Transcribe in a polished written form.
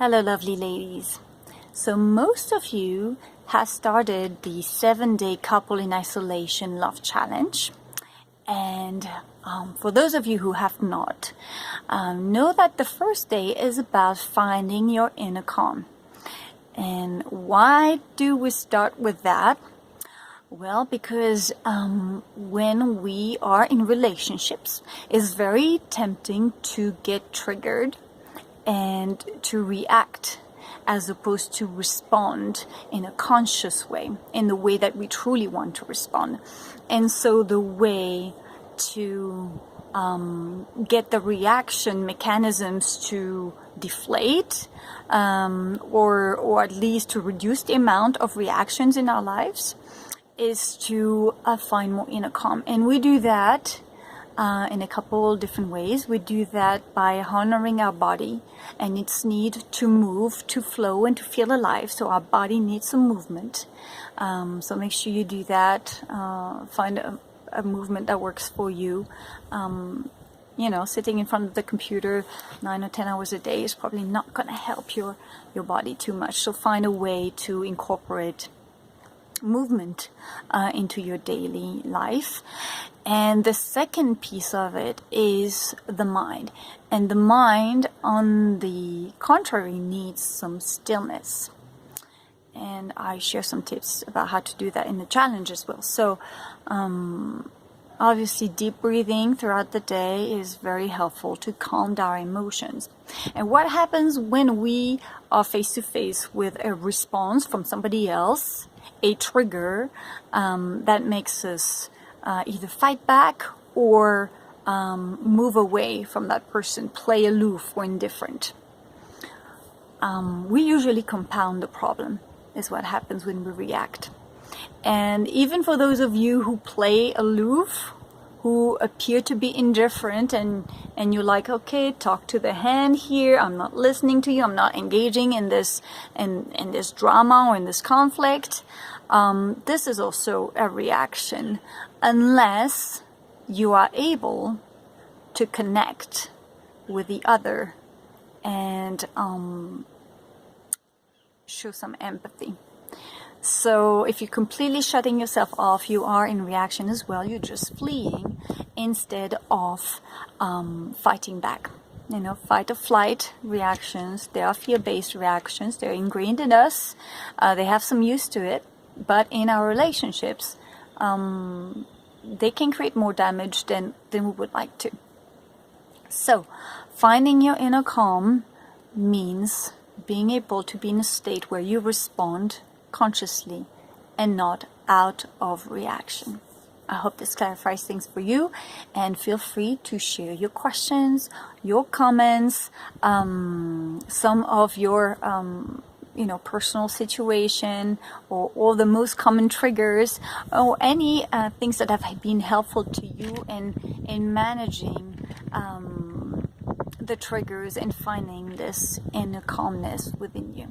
Hello, lovely ladies. So most of you have started the 7-day couple in isolation love challenge. And for those of you who have not, know that the first day is about finding your inner calm. And why do we start with that? Well, because when we are in relationships, it's very tempting to get triggered and to react as opposed to respond in a conscious way, in the way that we truly want to respond. And so the way to get the reaction mechanisms to deflate or at least to reduce the amount of reactions in our lives is to find more inner calm. And we do that in a couple different ways. We do that by honoring our body and its need to move, to flow, and to feel alive. So our body needs some movement. So make sure you do that. Find a movement that works for you. Sitting in front of the computer 9 or 10 hours a day is probably not going to help your body too much. So find a way to incorporate movement into your daily life. And the second piece of it is the mind. And the mind, on the contrary, needs some stillness. And I share some tips about how to do that in the challenge as well. So obviously deep breathing throughout the day is very helpful to calm down our emotions. And what happens when we are face to face with a response from somebody else, a trigger that makes us either fight back or move away from that person, play aloof or indifferent? We usually compound the problem, is what happens when we react. And even for those of you who play aloof, who appear to be indifferent, and you're like, okay, talk to the hand here, I'm not listening to you, I'm not engaging in this drama or in this conflict, this is also a reaction, unless you are able to connect with the other and show some empathy. So if you're completely shutting yourself off, you are in reaction as well. You're just fleeing instead of fighting back. Fight or flight reactions, they are fear-based reactions. They're ingrained in us. They have some use to it. But in our relationships, they can create more damage than we would like to. So finding your inner calm means being able to be in a state where you respond consciously and not out of reaction. I hope this clarifies things for you, and feel free to share your questions, your comments, some of your personal situation, or the most common triggers, or any things that have been helpful to you in managing the triggers and finding this inner calmness within you.